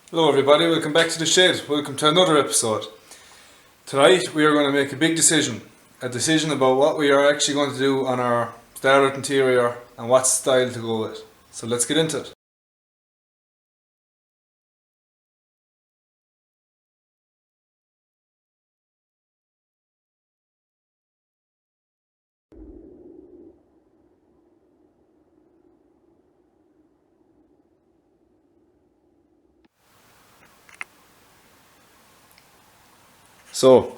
Hello everybody, welcome back to the shed. Welcome to another episode. Tonight we are going to make a big decision. A decision about what we are actually going to do on our starlet interior and what style to go with. So let's get into it. So,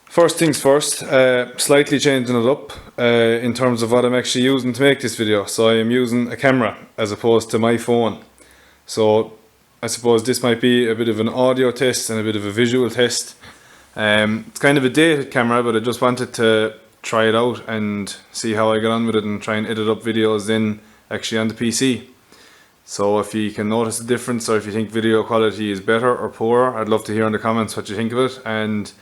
first things first, slightly changing it up in terms of what I'm actually using to make this video. So I am using a camera as opposed to my phone. So I suppose this might be a bit of an audio test and a bit of a visual test. It's kind of a dated camera, but I just wanted to try it out and see how I get on with it and try and edit up videos then actually on the PC. So if you can notice the difference, or if you think video quality is better or poorer, I'd love to hear in the comments what you think of it, and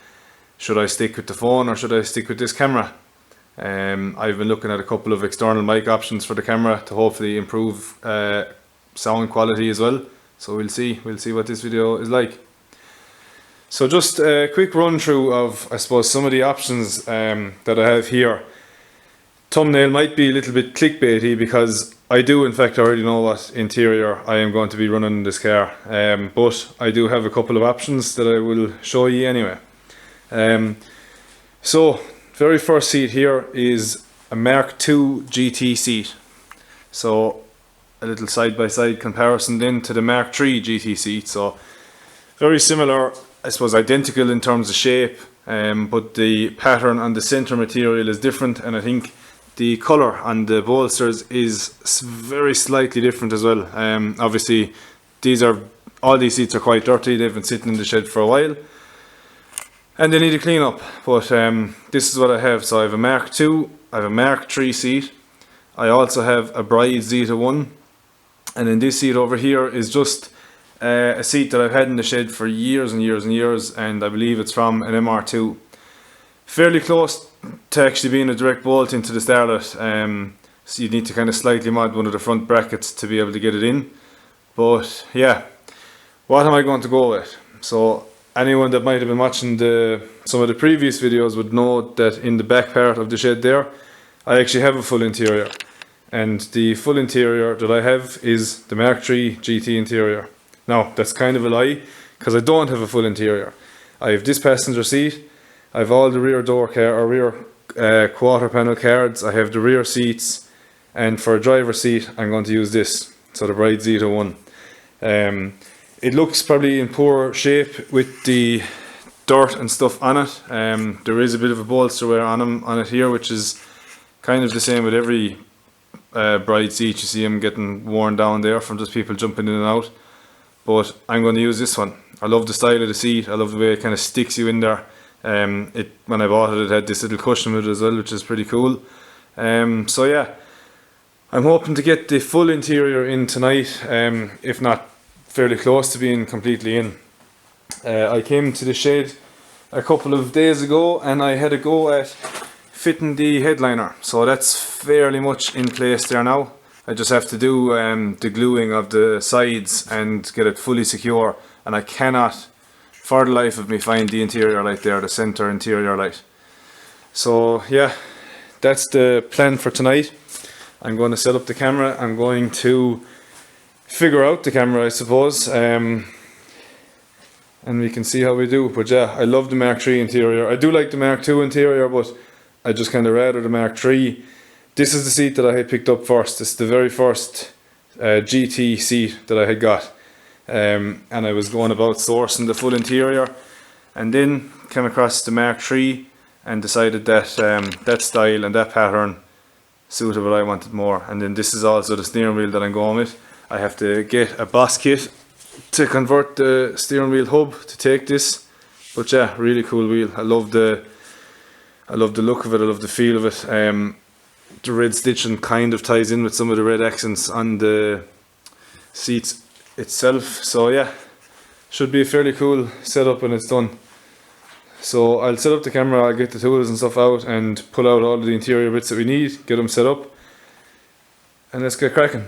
should I stick with the phone or should I stick with this camera. I've been looking at a couple of external mic options for the camera to hopefully improve sound quality as well. So we'll see what this video is like. So just a quick run through of, I suppose, some of the options that I have here. Thumbnail might be a little bit clickbaity because I do in fact already know what interior I am going to be running in this car, but I do have a couple of options that I will show you anyway. So very first seat here is a MK3 Gt seat. So a little side-by-side comparison then to the MK3 Gt seat. So very similar, I suppose identical in terms of shape, but the pattern on the center material is different, and I think the colour on the bolsters is very slightly different as well. Obviously all these seats are quite dirty, they've been sitting in the shed for a while and they need a clean up, but this is what I have. So I have a MK2, I have a MK3 seat, I also have a Bride Zeta 1, and then this seat over here is just a seat that I've had in the shed for years and years and years, and I believe it's from an MR2. Fairly close to actually being a direct bolt into the starlet, so you need to kind of slightly mod one of the front brackets to be able to get it in. But yeah, what am I going to go with? So anyone that might have been watching some of the previous videos would know that in the back part of the shed there, I actually have a full interior, and the full interior that I have is the MK3 GT interior. Now that's kind of a lie, because I don't have a full interior. I have this passenger seat, I have all the rear door rear quarter panel cards, I have the rear seats, and for a driver's seat I'm going to use this, so the Bride Zeta 1. It looks probably in poor shape with the dirt and stuff on it. There is a bit of a bolster wear on it here, which is kind of the same with every Bride seat. You see them getting worn down there from just people jumping in and out. But I'm going to use this one. I love the style of the seat, I love the way it kind of sticks you in there. When I bought it, it had this little cushion with it as well, which is pretty cool. So yeah, I'm hoping to get the full interior in tonight, if not fairly close to being completely in. I came to the shed a couple of days ago and I had a go at fitting the headliner, so that's fairly much in place there now. I just have to do the gluing of the sides and get it fully secure, and I cannot for the life of me find the interior light there, the center interior light. So yeah, that's the plan for tonight. I'm going to set up the camera, I'm going to figure out the camera, I suppose, and we can see how we do. But yeah, I love the MK3 interior. I do like the MK2 interior, but I just kind of rather the MK3. This is the seat that I had picked up first. It's the very first GT seat that I had got. And I was going about sourcing the full interior, and then came across the MK3 and decided that that style and that pattern suited what I wanted more. And then this is also the steering wheel that I'm going with. I have to get a Boss kit to convert the steering wheel hub to take this, but yeah, really cool wheel. I love the look of it, I love the feel of it. The red stitching kind of ties in with some of the red accents on the seats itself. So yeah, should be a fairly cool setup when it's done. So I'll set up the camera, I'll get the tools and stuff out and pull out all of the interior bits that we need, get them set up, and let's get cracking.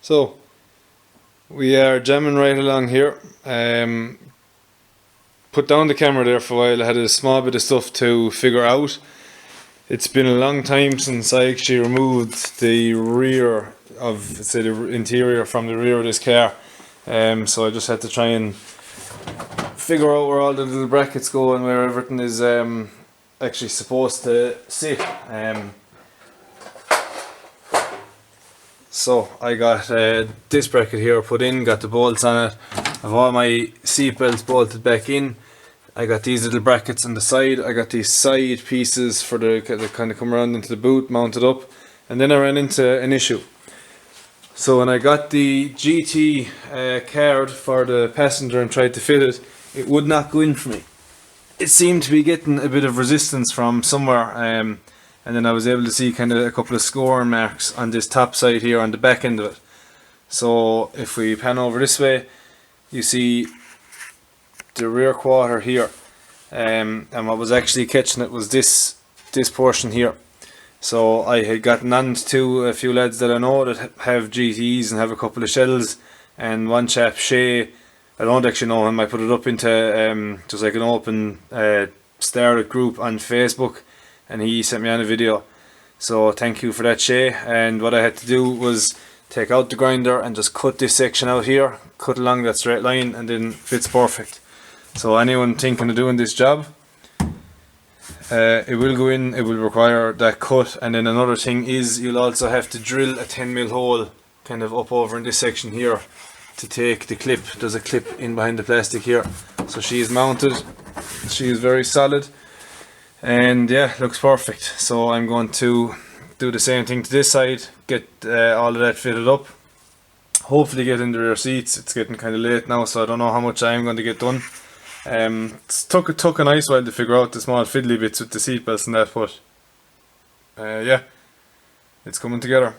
So we are jamming right along here. Put down the camera there for a while. I had a small bit of stuff to figure out. It's been a long time since I actually removed the rear of, say, the interior from the rear of this car. So I just had to try and figure out where all the little brackets go and where everything is actually supposed to sit. So I got this bracket here put in, got the bolts on it. I've all my seat belts bolted back in. I got these little brackets on the side. I got these side pieces for the kind of come around into the boot mounted up. And then I ran into an issue. So when I got the GT card for the passenger and tried to fit it, it would not go in for me. It seemed to be getting a bit of resistance from somewhere. And then I was able to see kind of a couple of scoring marks on this top side here on the back end of it. So if we pan over this way, you see the rear quarter here, and what was actually catching it was this portion here. So I had gotten on to a few lads that I know that have GTs and have a couple of shells, and one chap, Shay, I don't actually know him, I put it up into just like an open starlet group on Facebook, and he sent me on a video. So thank you for that, Shay. And what I had to do was take out the grinder and just cut this section out here, cut along that straight line, and then it fits perfect. So anyone thinking of doing this job, it will go in, it will require that cut. And then another thing is you'll also have to drill a 10mm hole kind of up over in this section here to take the clip. There's a clip in behind the plastic here. So she is mounted, she is very solid, and yeah, looks perfect. So I'm going to do the same thing to this side, get all of that fitted up, hopefully get in the rear seats. It's getting kind of late now, so I don't know how much I'm going to get done. It took a nice while to figure out the small fiddly bits with the seat belts and that, but yeah, it's coming together.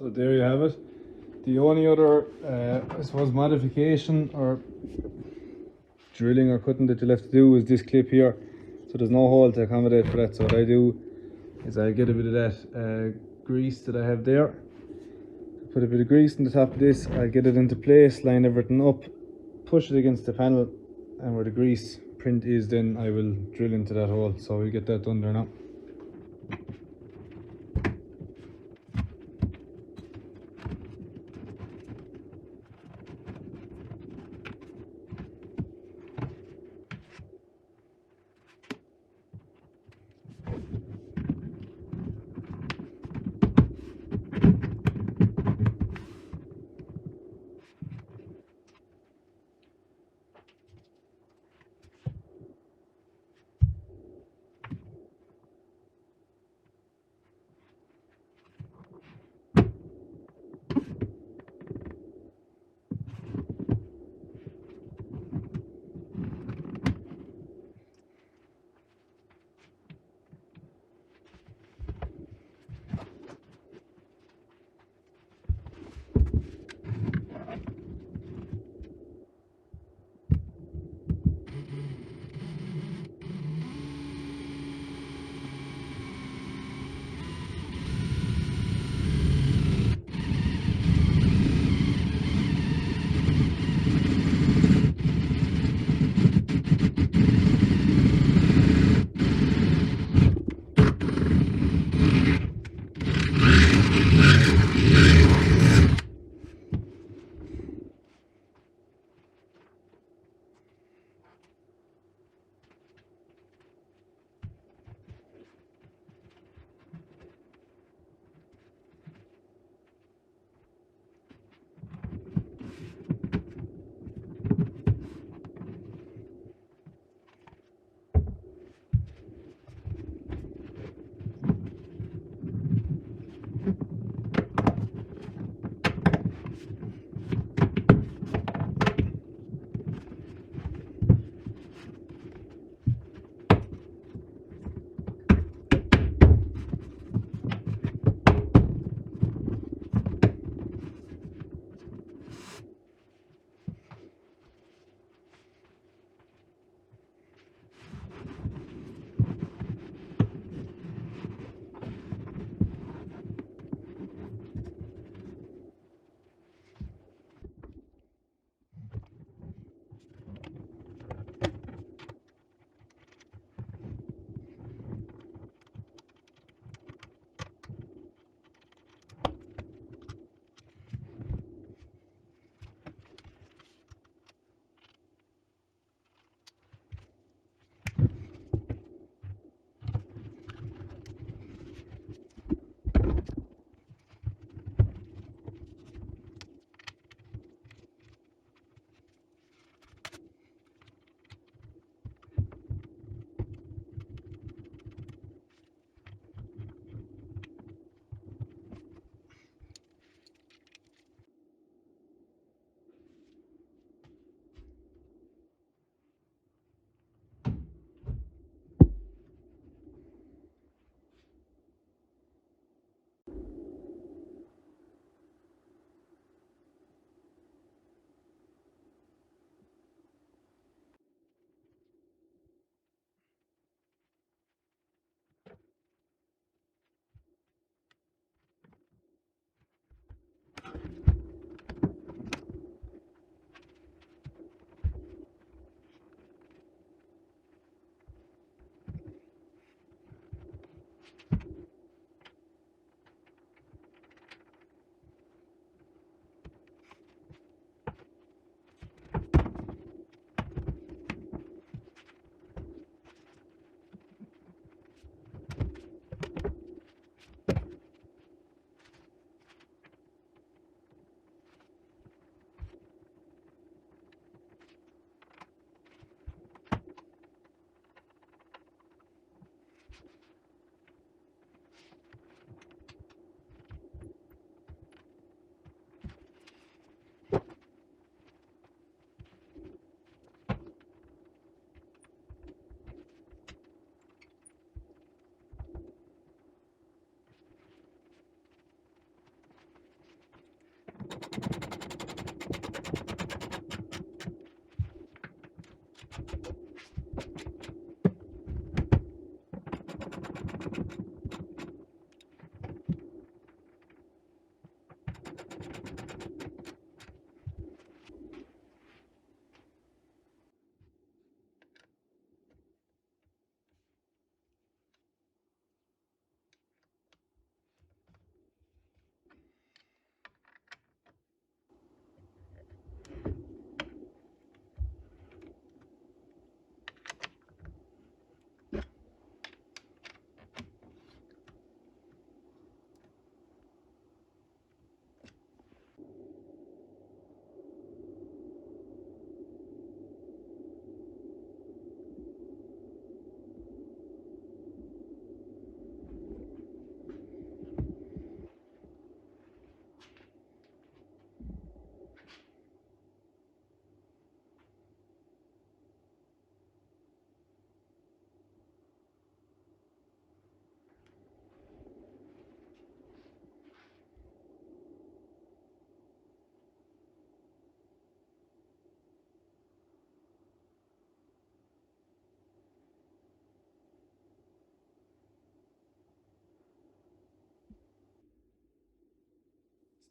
So there you have it. The only other, I suppose, modification or drilling or cutting that you'll have to do is this clip here. So there's no hole to accommodate for that. So what I do is I get a bit of that grease that I have there. Put a bit of grease on the top of this, I'll get it into place, line everything up, push it against the panel, and where the grease print is, then I will drill into that hole. So we'll get that done there now.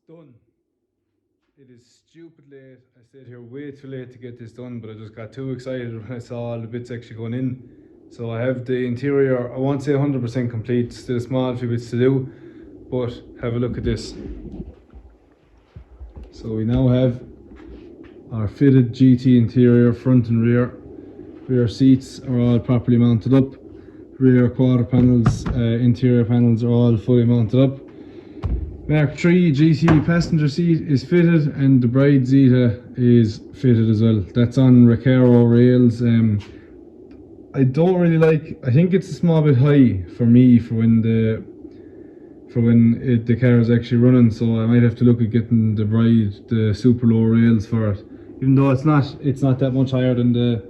done. It is stupid late. I stayed here way too late to get this done, but I just got too excited when I saw all the bits actually going in. So I have the interior, I won't say 100% complete, still a small few bits to do, but have a look at this. So we now have our fitted GT interior, front and rear. Rear seats are all properly mounted up. Rear quarter panels, interior panels are all fully mounted up. Mark 3 GT passenger seat is fitted, and the bride Zeta is fitted as well. That's on Recaro rails. I don't really like, I think it's a small bit high for me for when the car is actually running, so I might have to look at getting the bride the super low rails for it, even though it's not that much higher than the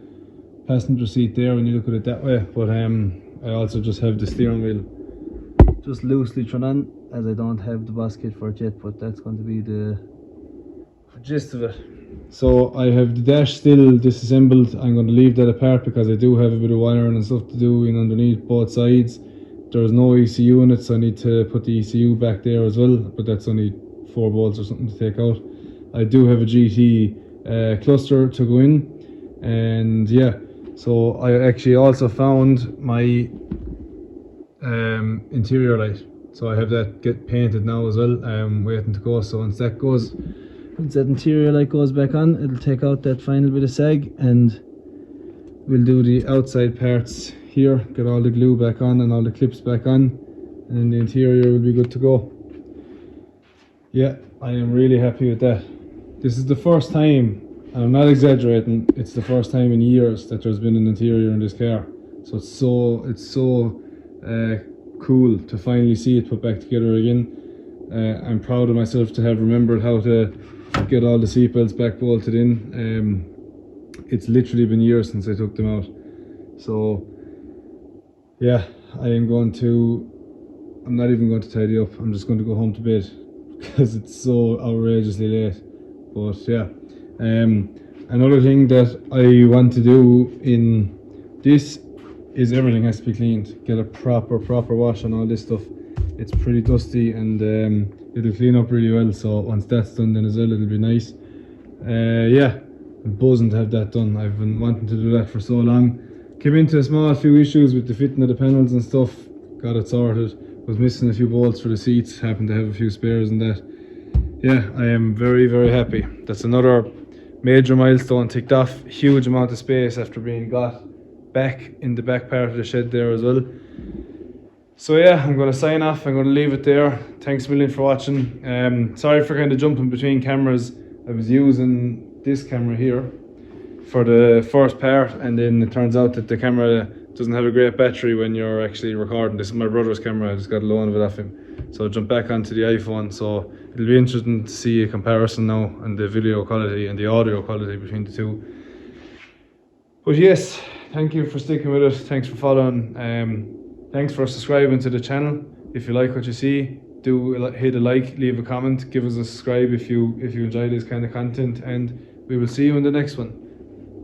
passenger seat there when you look at it that way. But I also just have the steering wheel just loosely thrown on, as I don't have the boss kit for it yet, but that's going to be the gist of it. So I have the dash still disassembled. I'm going to leave that apart because I do have a bit of wiring and stuff to do in underneath both sides. There's no ECU in it, so I need to put the ECU back there as well, but that's only 4 bolts or something to take out. I do have a GT cluster to go in, and yeah, so I actually also found my interior light, so I have that get painted now as well. I'm waiting to go, so once that interior light goes back on, it'll take out that final bit of sag, and we'll do the outside parts here, get all the glue back on and all the clips back on, and then the interior will be good to go. Yeah, I am really happy with that. This is the first time, and I'm not exaggerating, it's the first time in years that there's been an interior in this car. So it's so cool to finally see it put back together again. I'm proud of myself to have remembered how to get all the seatbelts back bolted in. It's literally been years since I took them out. So yeah, I'm not even going to tidy up. I'm just going to go home to bed because it's so outrageously late. But yeah, another thing that I want to do in this is everything has to be cleaned. Get a proper wash on all this stuff. It's pretty dusty, and it'll clean up really well. So once that's done, then as well, it'll be nice. Yeah, I'm buzzing to have that done. I've been wanting to do that for so long. Came into a small few issues with the fitting of the panels and stuff. Got it sorted. Was missing a few bolts for the seats. Happened to have a few spares and that. Yeah, I am very happy. That's another major milestone ticked off. Huge amount of space after being got back in the back part of the shed there as well. So yeah, I'm going to sign off. I'm going to leave it there. Thanks a million for watching. Sorry for kind of jumping between cameras. I was using this camera here for the first part, and then it turns out that the camera doesn't have a great battery when you're actually recording. This is my brother's camera. I just got a loan of it off him. So I jumped back onto the iPhone. So it'll be interesting to see a comparison now and the video quality and the audio quality between the two. But yes, thank you for sticking with us. Thanks for following. Thanks for subscribing to the channel. If you like what you see, do hit a like, leave a comment, give us a subscribe if you enjoy this kind of content, and we will see you in the next one.